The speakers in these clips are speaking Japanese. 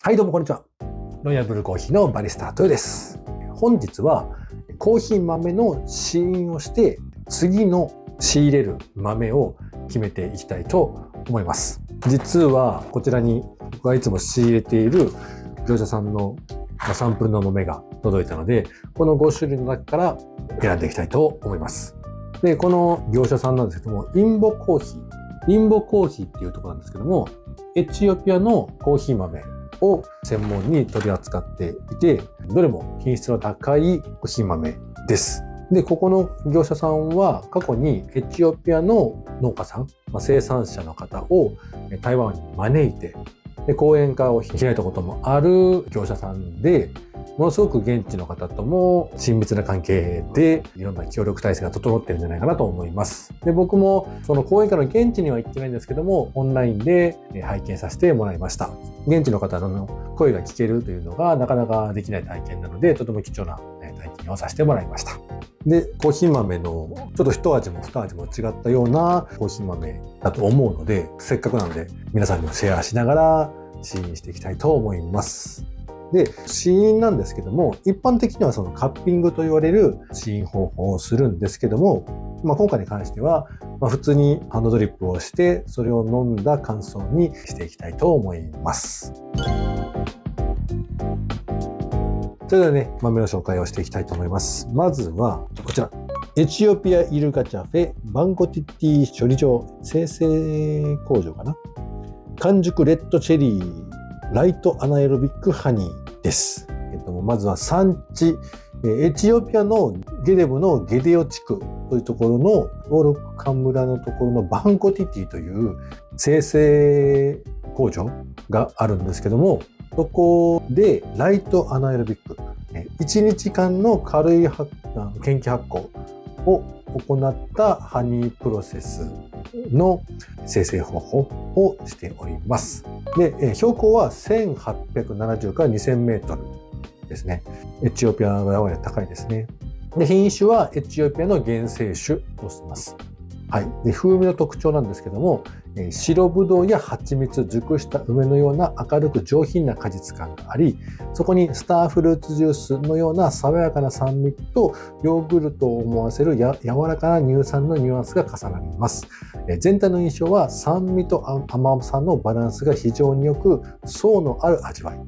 はい、どうもこんにちは。ロイヤルブルーコーヒーのバリスタ豊です。本日はコーヒー豆の試飲をして次の仕入れる豆を決めていきたいと思います。実はこちらに僕がいつも仕入れている業者さんのサンプルの豆が届いたので、この5種類の中から選んでいきたいと思います。で、この業者さんなんですけども、インボコーヒーっていうところなんですけども、エチオピアのコーヒー豆を専門に取り扱っていて、どれも品質の高いコーヒー豆です。で、ここの業者さんは過去にエチオピアの農家さん、生産者の方を台湾に招いて、で講演会を開いたこともある業者さんで、ものすごく現地の方とも親密な関係でいろんな協力体制が整っているんじゃないかなと思います。で、僕もその講演会の現地には行ってないんですけども、オンラインで拝見させてもらいました。現地の方の声が聞けるというのがなかなかできない体験なので、とても貴重な体験をさせてもらいました。で、コーヒー豆のちょっと一味も二味も違ったようなコーヒー豆だと思うので、せっかくなので皆さんにもシェアしながら試飲していきたいと思います。で、試飲なんですけども、一般的にはそのカッピングと言われる試飲方法をするんですけども、今回に関しては、普通にハンドドリップをして、それを飲んだ感想にしていきたいと思います。それではね、豆の紹介をしていきたいと思います。まずは、こちら。エチオピアイルカチャフェバンコティティ処理場生成工場かな。完熟レッドチェリーライトアナエロビックハニーです。まずは産地、エチオピアのゲデブのゲデオ地区というところのオーロックカン村のところのバンコティティという生成工場があるんですけども、そこでライトアナエロビック、1日間の軽い研究発酵を行ったハニープロセスの生成方法をしております。で、標高は1870から2000メートルですね。エチオピアはやや高いですね。で、品種はエチオピアの原生種としています。はい。で、風味の特徴なんですけども、白ぶどうや蜂蜜、熟した梅のような明るく上品な果実感があり、そこにスターフルーツジュースのような爽やかな酸味とヨーグルトを思わせる柔らかな乳酸のニュアンスが重なります。全体の印象は酸味と甘さのバランスが非常に良く、層のある味わい。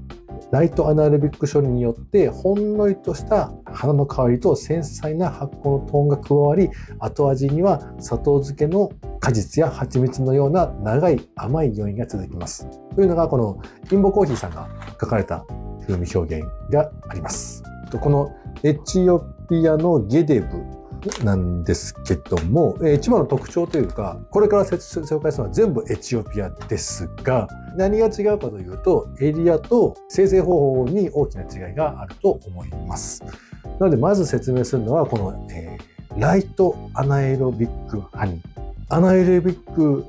ライトアナエロビック処理によってほんのりとした花の香りと繊細な発酵のトーンが加わり、後味には砂糖漬けの果実や蜂蜜のような長い甘い余韻が続きます。というのがこのインボコーヒーさんが書かれた風味表現があります。このエチオピアのゲデブなんですけども、一番の特徴というか、これから紹介するのは全部エチオピアですが、何が違うかというと、エリアと生成方法に大きな違いがあると思います。なので、まず説明するのは、この、ライトアナエロビックハニー。アナエロビック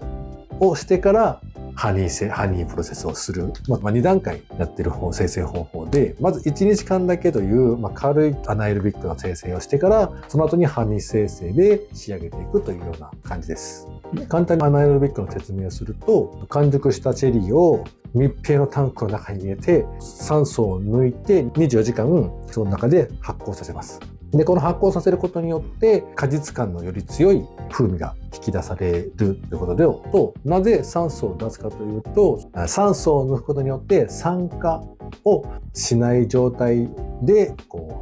をしてから、ハニープロセスをする。2段階やってる生成方法で、まず1日間だけという、軽いアナエロビックの生成をしてから、その後にハニー生成で仕上げていくというような感じです。簡単にアナエロビックの説明をすると、完熟したチェリーを密閉のタンクの中に入れて、酸素を抜いて24時間その中で発酵させます。で、この発酵させることによって果実感のより強い風味が引き出されるということで、なぜ酸素を出すかというと、酸素を抜くことによって酸化をしない状態で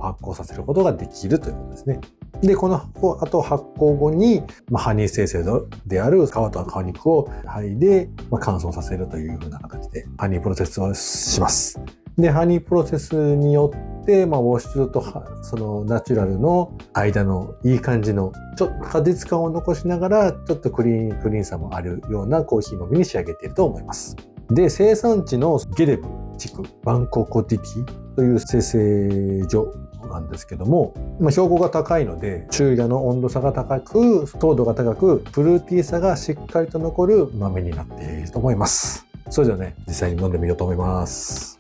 発酵させることができるということですね。で、このあと発酵後に、ハニー生成である皮と皮肉を剥いで、乾燥させるというふうな形でハニープロセスをします。で、ハニープロセスによって、ウォッシュとそのナチュラルの間のいい感じのちょっと果実感を残しながらちょっとクリーンさもあるようなコーヒー豆に仕上げていると思います。で、生産地のゲデブ地区バンココティティという生成所なんですけども、標高が高いので昼夜の温度差が高く糖度が高くフルーティーさがしっかりと残る豆になっていると思います。それではね、実際に飲んでみようと思います。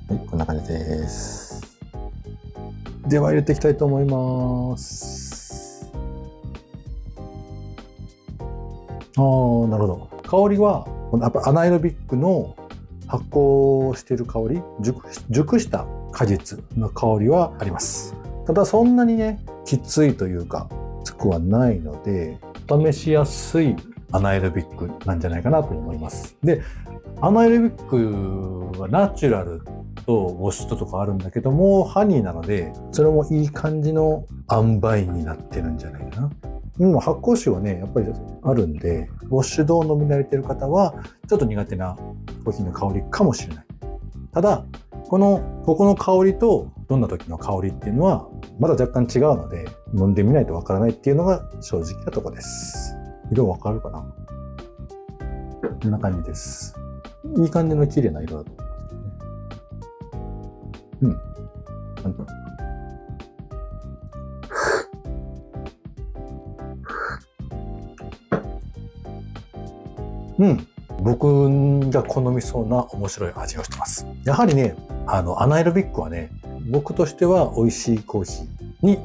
はい、こんな感じです。では入れていきたいと思います。なるほど。香りはこのやっぱアナエロビックの発酵している香り、熟した果実の香りはあります。ただそんなにね、きついというか、きつくはないので、試しやすいアナエロビックなんじゃないかなと思います。で、アナエロビックはナチュラルとウォッシュとかあるんだけども、ハニーなので、それもいい感じの塩梅になってるんじゃないかな。発酵臭はね、やっぱりあるんで、ウォッシュドを飲み慣れてる方は、ちょっと苦手なコーヒーの香りかもしれない。ただ、ここの香りとどんな時の香りっていうのは、まだ若干違うので、飲んでみないとわからないっていうのが正直なところです。色わかるかな？こんな感じです。いい感じの綺麗な色だと思いますけどね。僕が好みそうな面白い味をしてます。やはりね、アナエロビックはね、僕としては美味しいコーヒーに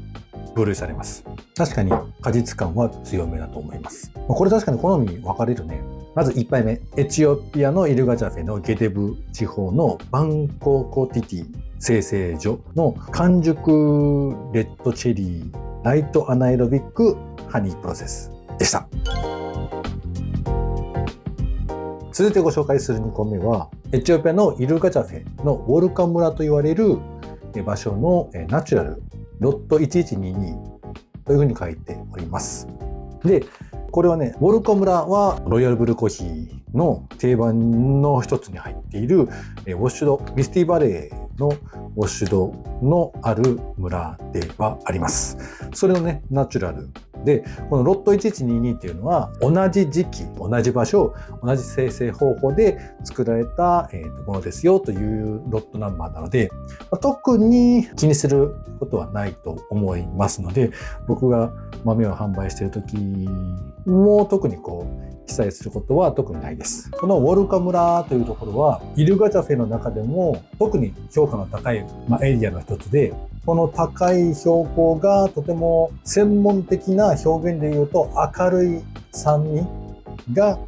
分類されます。確かに果実感は強めだと思います。これ確かに好み分かれるね。まず1杯目、エチオピアのイルガチャフェのゲデブ地方のバンココティティ精製所の完熟レッドチェリーライトアナエロビックハニープロセスでした。続いてご紹介する2個目は、エチオピアのイルガチャフェのウォルカ村と言われる場所のナチュラルロット1122というふうに書いております。で、これはね、ウォルカ村はロイヤルブルーコーヒーの定番の一つに入っているウォッシュド、ミスティバレーのウォッシュドのある村ではあります。それのね、ナチュラルで、このロット1122っていうのは同じ時期、同じ場所、同じ生成方法で作られたものですよというロットナンバーなので、特に気にすることはないと思いますので、僕が豆を販売している時も特に記載することは特にないです。このウォルカ村というところはイルガチャフェの中でも特に評価の高いエリアの一つで、この高い標高がとても専門的な表現で言うと明るい酸味が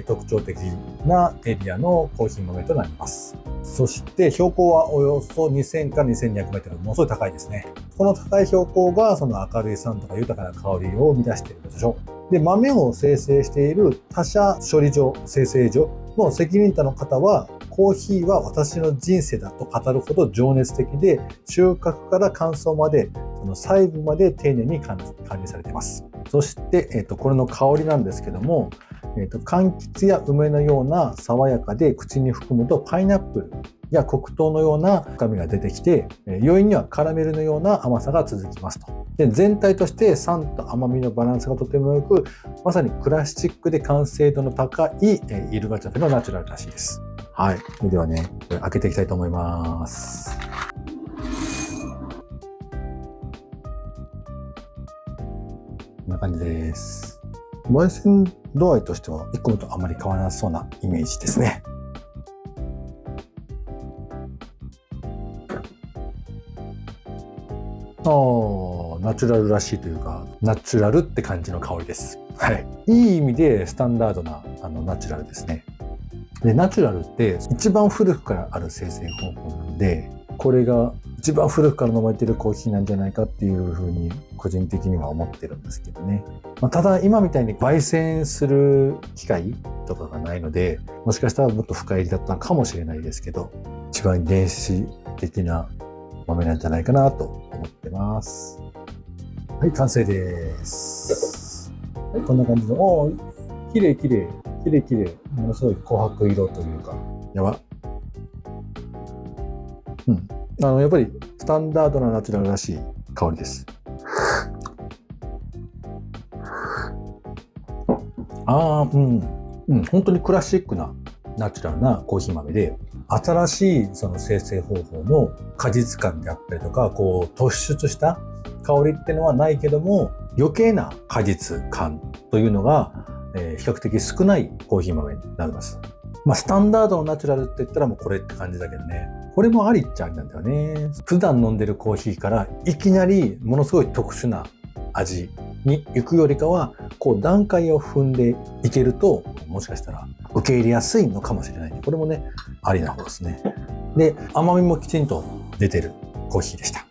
特徴的なエリアのコーヒー豆となります。そして標高はおよそ2000から2200メートル、ものすごい高いですね。この高い標高がその明るい酸とか豊かな香りを生み出しているでしょう。で、豆を生成している他社処理所、生成所の責任者の方は、コーヒーは私の人生だと語るほど情熱的で、収穫から乾燥まで、その細部まで丁寧に管理されています。そして、これの香りなんですけども、柑橘や梅のような爽やかで口に含むとパイナップルや黒糖のような深みが出てきて、余韻にはカラメルのような甘さが続きますと。で、全体として酸と甘みのバランスがとても良く、まさにクラシックで完成度の高いイルガチャフェのナチュラルらしいです。はい。それではね、開けていきたいと思います。こんな感じです。焙煎度合いとしては1個目とあまり変わらなそうなイメージですね。ナチュラルらしいというか、ナチュラルって感じの香りです。はい。いい意味でスタンダードなナチュラルですね。で、ナチュラルって一番古くからある生成方法なんで、これが一番古くから飲まれているコーヒーなんじゃないかっていうふうに個人的には思ってるんですけどね。ただ今みたいに焙煎する機械とかがないので、もしかしたらもっと深入りだったのかもしれないですけど、一番原始的な豆なんじゃないかなと思ってます。はい、完成です。はい、こんな感じの、綺麗綺麗綺麗綺麗、ものすごい琥珀色というか、やば。やっぱりスタンダードなナチュラルらしい香りです。本当にクラシックなナチュラルなコーヒー豆で、新しいその生成方法の果実感であったりとか、突出した香りっていうのはないけども、余計な果実感というのが、比較的少ないコーヒー豆になります。スタンダードのナチュラルって言ったらもうこれって感じだけどね。これもありっちゃありなんだよね。普段飲んでるコーヒーからいきなりものすごい特殊な味に行くよりかは、こう段階を踏んでいけると、もしかしたら受け入れやすいのかもしれない。これもね、ありな方ですね。で、甘みもきちんと出てるコーヒーでした。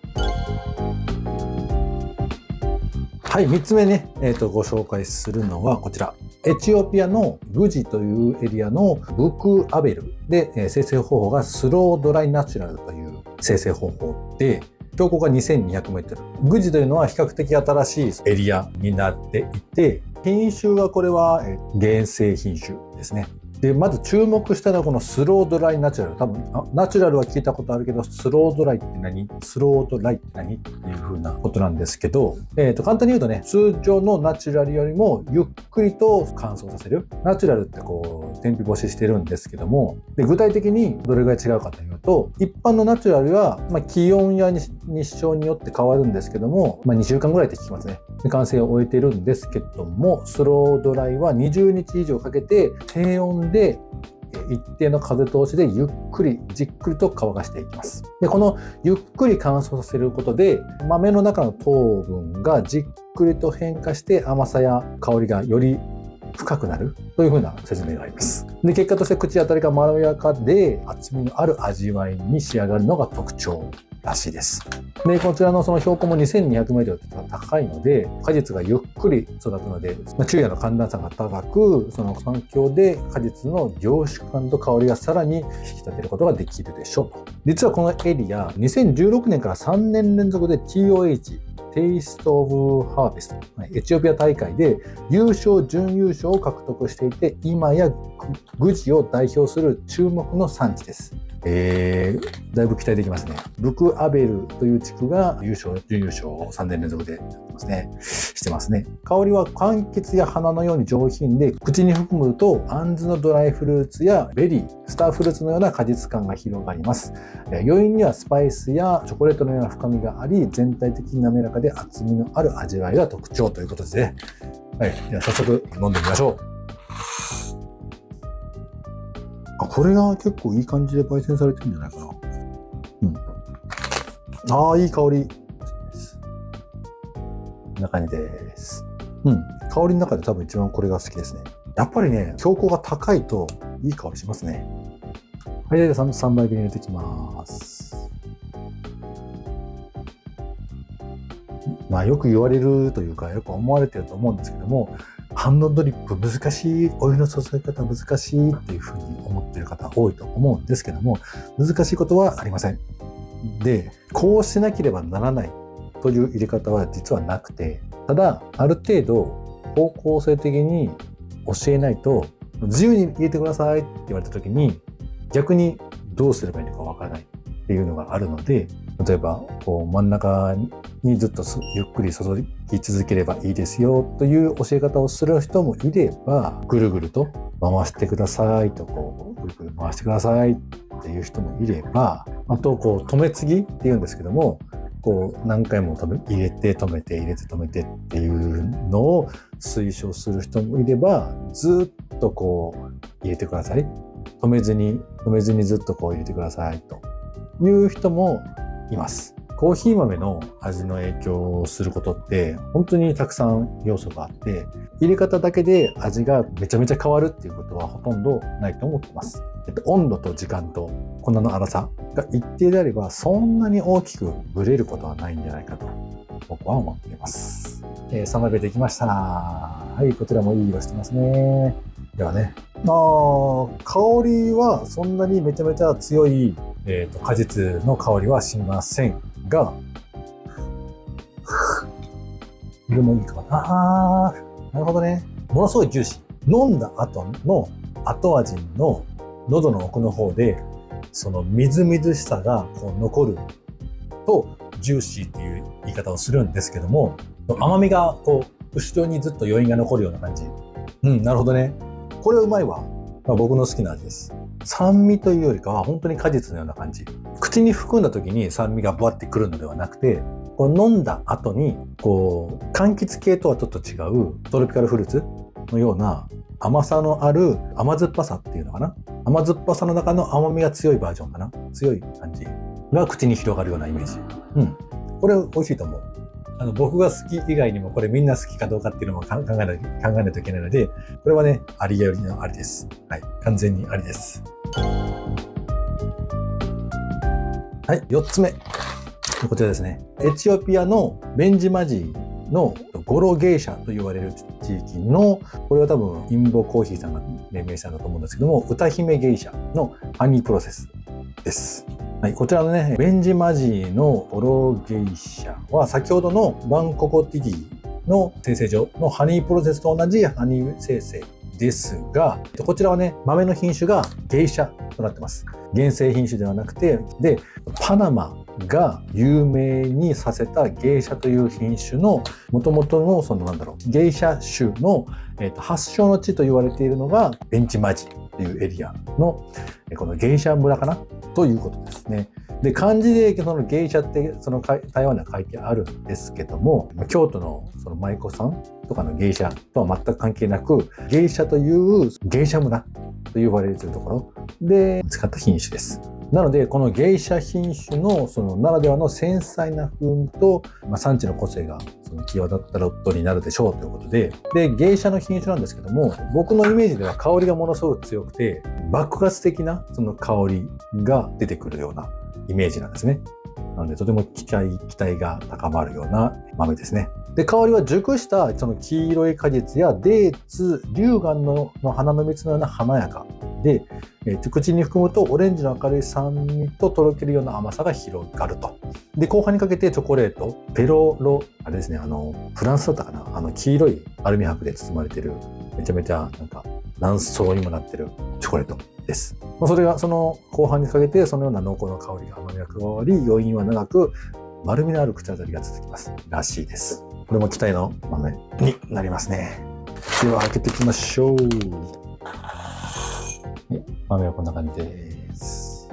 はい、3つ目ね、ご紹介するのはこちら。エチオピアのグジというエリアのブクアベルで、生成方法がスロードライナチュラルという生成方法で、標高が2200メートル。グジというのは比較的新しいエリアになっていて、品種はこれは原生品種ですね。で、まず注目したのはこのスロードライナチュラル。多分、ナチュラルは聞いたことあるけど、スロードライって何？スロードライって何っていう風なことなんですけど、簡単に言うとね、通常のナチュラルよりもゆっくりと乾燥させる。ナチュラルってこう、天日干ししてるんですけども、で具体的にどれぐらい違うかというと、一般のナチュラルは、気温や日照によって変わるんですけども、2週間ぐらいって聞きますね。で完成を終えているんですけども、スロードライは20日以上かけて低温で一定の風通しでゆっくりじっくりと乾かしていきます。でこのゆっくり乾燥させることで豆の中の糖分がじっくりと変化して甘さや香りがより深くなるというふうな説明があります。で結果として口当たりがまろやかで厚みのある味わいに仕上がるのが特徴らしいです。でこちらのその標高も 2200m と高いので果実がゆっくり育つので、昼夜の寒暖差が高くその環境で果実の凝縮感と香りがさらに引き立てることができるでしょうと。実はこのエリア2016年から3年連続で TOHテイスト・オブ・ハーベスト、エチオピア大会で優勝準優勝を獲得していて今やグジを代表する注目の産地です。だいぶ期待できますね。ブクアベルという地区が優勝準優勝を3年連続でやってますね。してますね。香りは柑橘や花のように上品で口に含むとアンズのドライフルーツやベリー、スターフルーツのような果実感が広がります。余韻にはスパイスやチョコレートのような深みがあり全体的に滑らかで厚みのある味わいが特徴ということですね。はい、では早速飲んでみましょう。これが結構いい感じで焙煎されてるんじゃないかな。いい香り。こんな感じです。香りの中で多分一番これが好きですね。やっぱりね、標高が高いといい香りしますね。はい、では3杯目入れていきます。よく言われるというか、よく思われてると思うんですけども、ハンドドリップ難しい、お湯の注ぎ方難しいっていうふうに思っている方多いと思うんですけども、難しいことはありません。で、こうしなければならないという入れ方は実はなくて、ただある程度方向性的に教えないと自由に入れてくださいって言われた時に逆にどうすればいいのかわからないっていうのがあるので、例えばこう真ん中にずっとゆっくり注ぎ続ければいいですよという教え方をする人もいれば、ぐるぐると回してくださいとこうぐるぐる回してくださいっていう人もいれば、あとこう止め継ぎっていうんですけども、こう何回も入れて止めて入れて止めてっていうのを推奨する人もいれば、ずっとこう入れてください、止めずにずっとこう入れてくださいという人もいます。コーヒー豆の味の影響をすることって本当にたくさん要素があって、入れ方だけで味がめちゃめちゃ変わるっていうことはほとんどないと思ってます。温度と時間と粉の粗さが一定であればそんなに大きくブレることはないんじゃないかと僕は思っています。3杯目できました。はい、こちらもいい色してますね。ではね、香りはそんなにめちゃめちゃ強い、果実の香りはしませんが、色もいいかな。なるほどね。ものすごいジューシー。飲んだ後の後味の喉の奥の方でそのみずみずしさがこう残るとジューシーっていう言い方をするんですけども、甘みがこう後ろにずっと余韻が残るような感じ。なるほどね。これはうまいわ。僕の好きな味です。酸味というよりかは本当に果実のような感じ。口に含んだ時に酸味がバッてくるのではなくて、こう飲んだ後にこう柑橘系とはちょっと違うトロピカルフルーツのような甘さのある甘酸っぱさっていうのかな。甘酸っぱさの中の甘みが強いバージョンかな。強い感じが口に広がるようなイメージ。これ美味しいと思う。僕が好き以外にもこれみんな好きかどうかっていうのも考えないといけないので、これはね、ありよりのありです。はい。完全にありです。はい。4つ目。こちらですね。エチオピアのベンジマジーのゴロゲイシャと言われる地域の、これは多分インボコーヒーさんが命名したんだと思うんですけども、歌姫ゲイシャのハニープロセスです。はい、こちらのね、ベンジマジーのゴロゲイシャは先ほどのバンココティディの生成所のハニープロセスと同じハニー生成ですが、こちらはね、豆の品種がゲイシャとなってます。原生品種ではなくて、で、パナマが有名にさせたゲイシャという品種の元々のそのゲイシャ種の、発祥の地と言われているのがベンチマジというエリアのこのゲイシャ村かなということですね。で、漢字でそのゲイシャってその台湾では書いてあるんですけども、京都のその舞妓さんとかのゲイシャとは全く関係なく、ゲイシャというゲイシャ村と呼ばれているところで使った品種です。なので、このゲイシャ品種のそのならではの繊細な風味と、産地の個性がその際立ったロットになるでしょうということで、ゲイシャの品種なんですけども、僕のイメージでは香りがものすごく強くて、爆発的なその香りが出てくるようなイメージなんですね。なので、とても期待が高まるような豆ですね。で、香りは熟したその黄色い果実やデーツ、龍眼の花の蜜のような華やかで、口に含むとオレンジの明るい酸味ととろけるような甘さが広がると。で、後半にかけてチョコレート、ペロロ、あれですね、フランスだったかな、黄色いアルミ箔で包まれてる、めちゃめちゃ何層にもなってるチョコレートです。それがその後半にかけてそのような濃厚な香りが甘みが加わり、余韻は長く丸みのある口当たりが続きますらしいです。これも期待の豆になりますね。では開けていきましょう。豆はこんな感じです。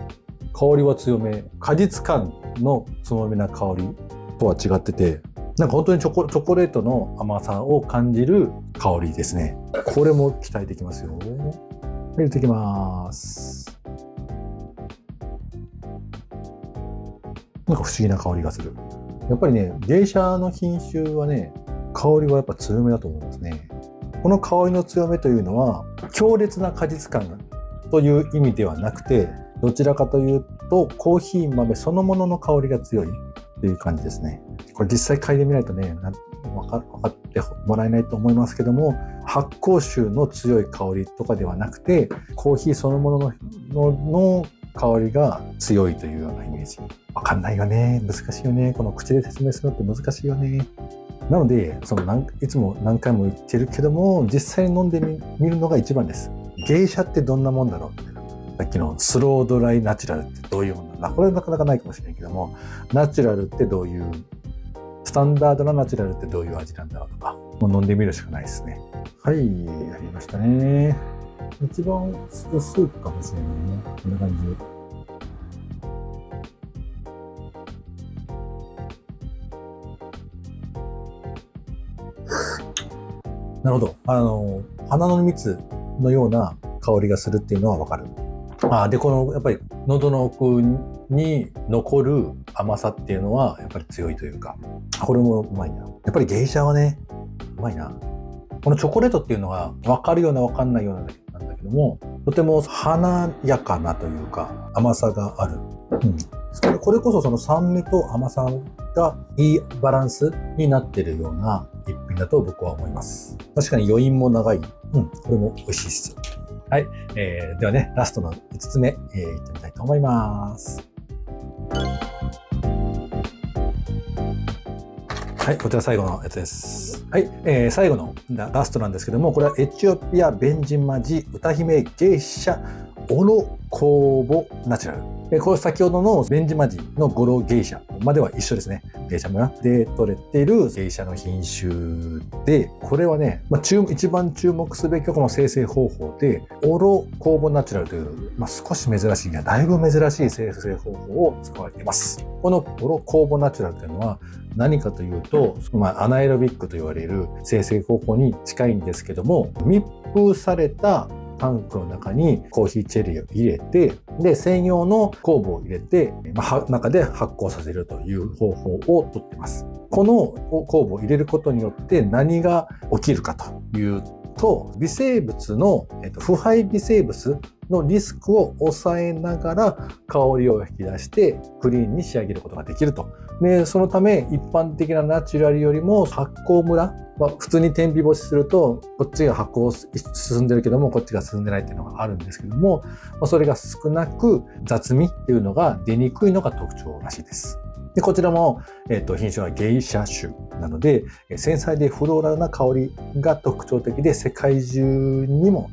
香りは強め。果実感の強めな香りとは違ってて、本当にチョコレートの甘さを感じる香りですね。これも期待できますよ。入れていきます。不思議な香りがする。やっぱりね、ゲイシャの品種はね、香りはやっぱ強めだと思いますね。この香りの強めというのは、強烈な果実感という意味ではなくて、どちらかというと、コーヒー豆そのものの香りが強いという感じですね。これ実際嗅いでみないとね、分かってもらえないと思いますけども、発酵臭の強い香りとかではなくて、コーヒーそのものの香りが強いというようなイメージ。わかんないよね。難しいよね。この口で説明するのって難しいよね。なので、いつも何回も言ってるけども、実際に飲んでみるのが一番です。ゲイシャってどんなもんだろうって。さっきのスロードライナチュラルってどういうもんだろう。これなかなかないかもしれないけども、ナチュラルってどういう、スタンダードなナチュラルってどういう味なんだろうとか、もう飲んでみるしかないですね。はい、やりましたね。一番スープかもしれないね。こんな感じ。なるほど。花の蜜のような香りがするっていうのはわかる。で、やっぱり喉の奥に残る甘さっていうのはやっぱり強いというか、これもうまいな。やっぱりゲイシャはね、うまいな。このチョコレートっていうのは分かるような分かんないようなんだけども、とても華やかなというか甘さがある。これこそその酸味と甘さがいいバランスになってるような一品だと僕は思います。確かに余韻も長い。これも美味しいです。はい。ではね、ラストの5つ目、いってみたいと思います。はい、こちら最後のやつです。はい、最後のラストなんですけども、これはエチオピアベンジマジ歌姫ゲイシャオロコーボナチュラル。これ先ほどのベンジマジのゴロゲイシャまでは一緒ですね。ゲイシャ村で採れているゲイシャの品種で、これはね、一番注目すべきはこの生成方法で、オロコーボナチュラルという、少し珍しい、だいぶ珍しい生成方法を使われています。このオロコーボナチュラルというのは何かというと、アナエロビックと言われる生成方法に近いんですけども、密封されたタンクの中にコーヒーチェリーを入れて、で、専用の酵母を入れて、中で発酵させるという方法をとっています。この酵母を入れることによって何が起きるかというと、微生物の、腐敗微生物のリスクを抑えながら香りを引き出してクリーンに仕上げることができると。で、そのため一般的なナチュラルよりも発酵ムラ、普通に天日干しするとこっちが発酵進んでるけどもこっちが進んでないっていうのがあるんですけども、それが少なく雑味っていうのが出にくいのが特徴らしいです。で、こちらも、品種はゲイシャ種なので、繊細でフローラルな香りが特徴的で世界中にも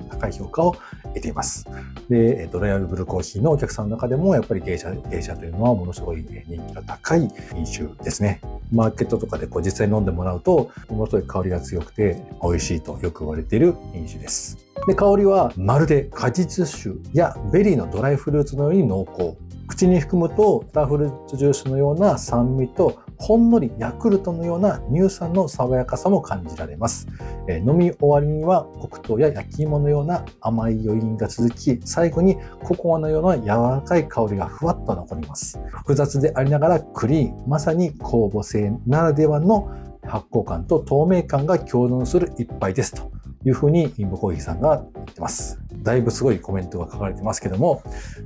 高い評価を得ています。で、ロイヤルブルーコーヒーのお客さんの中でもやっぱりゲイシャというのはものすごい人気が高い品種ですね。マーケットとかで実際飲んでもらうとものすごい香りが強くて美味しいとよく言われている品種です。で、香りはまるで果実酒やベリーのドライフルーツのように濃厚。口に含むとスターフルーツジュースのような酸味とほんのりヤクルトのような乳酸の爽やかさも感じられます。飲み終わりには黒糖や焼き芋のような甘い余韻が続き、最後にココアのような柔らかい香りがふわっと残ります。複雑でありながらクリーン、まさに酵母性ならではの発酵感と透明感が共存する一杯ですというふうにインボコーヒーさんが言ってます。だいぶすごいコメントが書かれてますけども、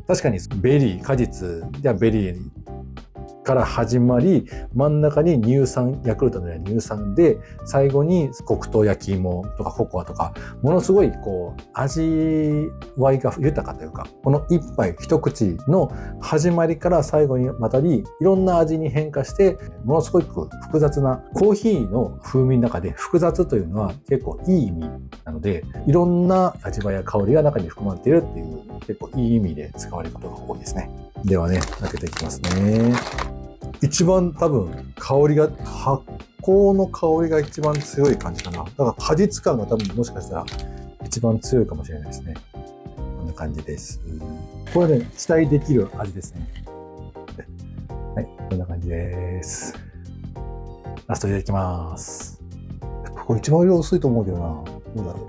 確かにベリー、果実やベリーから始まり、真ん中に乳酸、ヤクルトのような乳酸で、最後に黒糖焼き芋とかココアとか、ものすごい味わいが豊かというか、この一杯一口の始まりから最後にわたり、いろんな味に変化して、ものすごく複雑なコーヒーの風味の中で複雑というのは結構いい意味なので、いろんな味わいや香りが中に含まれているっていう結構いい意味で使われることが多いですね。ではね、開けていきますね。一番多分香りが、発酵の香りが一番強い感じかな。だから果実感が多分もしかしたら一番強いかもしれないですね。こんな感じです。これね、期待できる味ですね。はい、こんな感じです。ラストいただきます。これ一番色薄いと思うけどな。どうだろ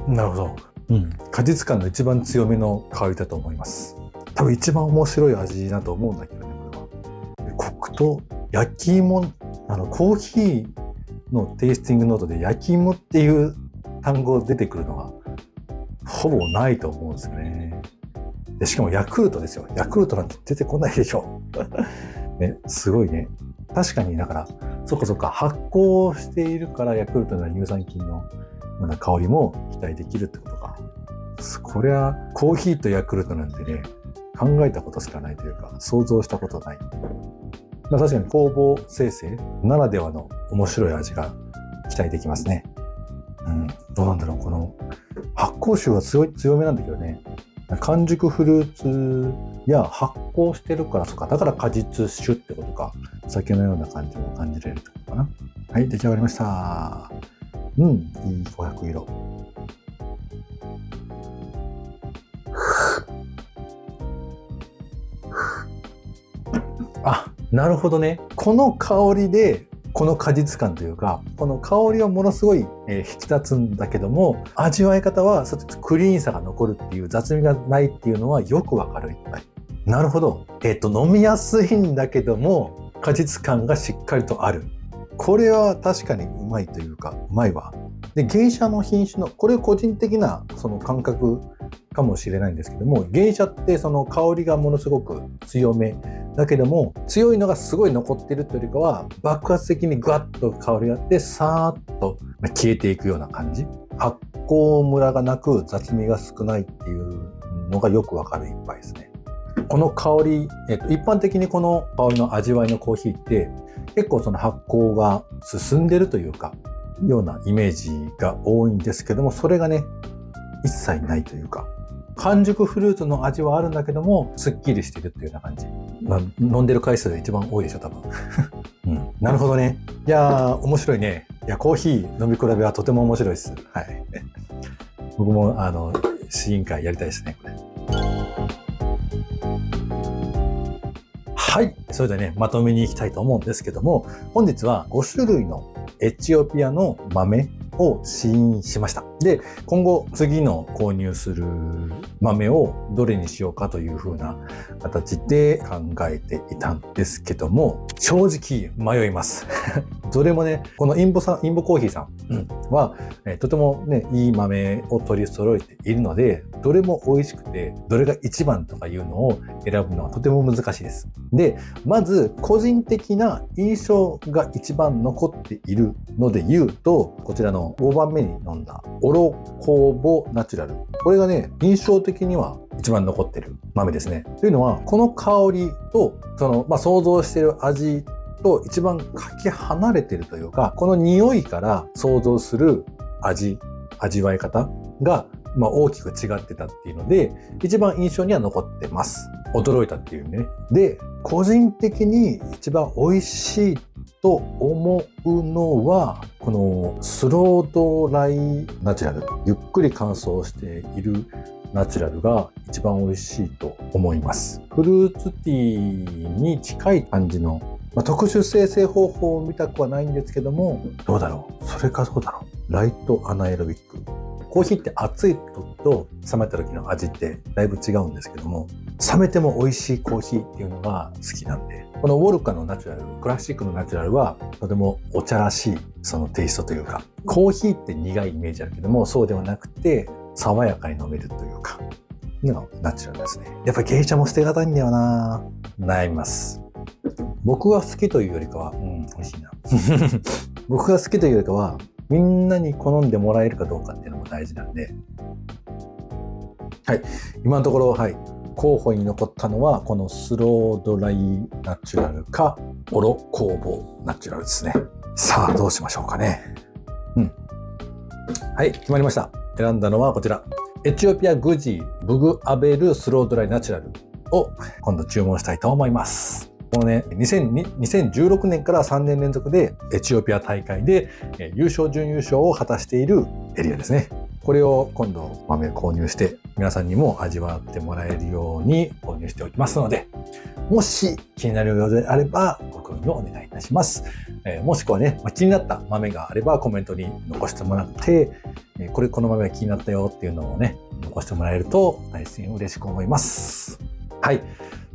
う。なるほど。果実感の一番強めの香りだと思います。多分一番面白い味だと思うんだけどね、これは。黒糖、焼き芋、コーヒーのテイスティングノートで焼き芋っていう単語出てくるのはほぼないと思うんですよね。で、しかもヤクルトですよ。ヤクルトなんて出てこないでしょ。ね、すごいね。確かに、だから、そっか、発酵しているからヤクルトの乳酸菌のような香りも期待できるってことか。これはコーヒーとヤクルトなんてね、考えたことしかないというか、想像したことない。確かに酵母生成ならではの面白い味が期待できますね。どうなんだろう、この発酵臭は強めなんだけどね。完熟フルーツや発酵してるからだから果実酒ってことか。お酒のような感じも感じられるってことかな。はい、出来上がりました。いい500色。なるほどね。この香りで、この果実感というか、この香りはものすごい引き立つんだけども、味わい方はクリーンさが残るっていう、雑味がないっていうのはよくわかる一杯。なるほど。飲みやすいんだけども、果実感がしっかりとある。これは確かにうまいというか、うまいわ。で、ゲイシャの品種の、これ個人的なその感覚かもしれないんですけども、ゲイシャってその香りがものすごく強めだけども、強いのがすごい残ってるというよりかは、爆発的にグワッと香りがあって、さーっと消えていくような感じ。発酵ムラがなく雑味が少ないっていうのがよくわかる一杯ですね。この香り、一般的にこの香りの味わいのコーヒーって結構その発酵が進んでるというかようなイメージが多いんですけども、それがね一切ないというか、完熟フルーツの味はあるんだけどもすっきりしてるっていうような感じ。飲んでる回数が一番多いでしょ多分。なるほどね。いやー面白いね。いやコーヒー飲み比べはとても面白いです。はい。僕も試飲会やりたいですねこれ。はい。それではね、まとめに行きたいと思うんですけども、本日は5種類のエチオピアの豆を試飲しました。で、今後次の購入する豆をどれにしようかという風な形で考えていたんですけども、正直迷います。どれもね、このインボコーヒーさんは、とてもね、いい豆を取り揃えているので、どれも美味しくて、どれが一番とかいうのを選ぶのはとても難しいです。で、まず個人的な印象が一番残っているので言うと、こちらの5番目に飲んだオロコーボナチュラル。これがね、印象的には一番残ってる豆ですね。というのは、この香りと、想像している味と一番かけ離れているというか、この匂いから想像する味わい方が、大きく違ってたっていうので、一番印象には残ってます。驚いたっていうね。で、個人的に一番美味しいと思うのは、このスロードライナチュラル。ゆっくり乾燥しているナチュラルが一番美味しいと思います。フルーツティーに近い感じの、特殊生成方法を見たくはないんですけども、どうだろう。それかどうだろう。ライトアナエロビック。コーヒーって熱い時と冷めた時の味ってだいぶ違うんですけども、冷めても美味しいコーヒーっていうのが好きなんで、このウォルカのナチュラル、クラシックのナチュラルはとてもお茶らしいそのテイストというか、コーヒーって苦いイメージあるけども、そうではなくて爽やかに飲めるというか、のナチュラルですね。やっぱり芸茶も捨てがたいんだよな。悩みます。僕が好きというよりかは、美味しいな。僕が好きというよりかは、みんなに好んでもらえるかどうかっていうのも大事なんで、はい、今のところ、候補に残ったのはこのスロードライナチュラルかオロコーボナチュラルですね。さあどうしましょうかね。はい、決まりました。選んだのはこちら、エチオピアグジーブグアベルスロードライナチュラルを今度注文したいと思います。このね、2016年から3年連続でエチオピア大会で優勝準優勝を果たしているエリアですね。これを今度豆を購入して皆さんにも味わってもらえるように購入しておきますので、もし気になるようであればご購入をお願いいたします。もしくはね、気になった豆があればコメントに残してもらって、この豆が気になったよっていうのをね、残してもらえると大変嬉しく思います。はい。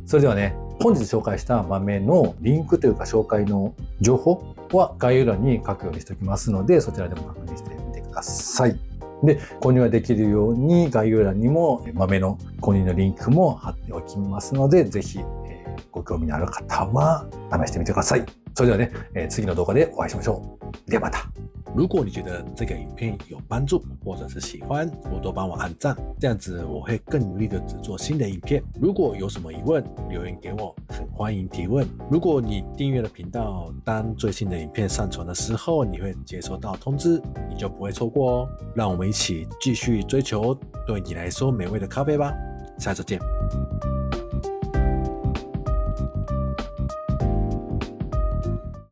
それではね、本日紹介した豆のリンクというか紹介の情報は概要欄に書くようにしておきますので、そちらでも確認してみてください。で、購入ができるように概要欄にも豆の購入のリンクも貼っておきますので、ぜひご興味のある方は試してみてください。それではね、次の動画でお会いしましょう。ではまた。如果你觉得这个影片有帮助，或者是喜欢，多帮我按赞，这样子我会更努力的制作新的影片。如果有什么疑问，留言给我，很欢迎提问。如果你订阅了频道，当最新的影片上传的时候，你会接收到通知，你就不会错过哦。让我们一起继续追求对你来说美味的咖啡吧，下次见。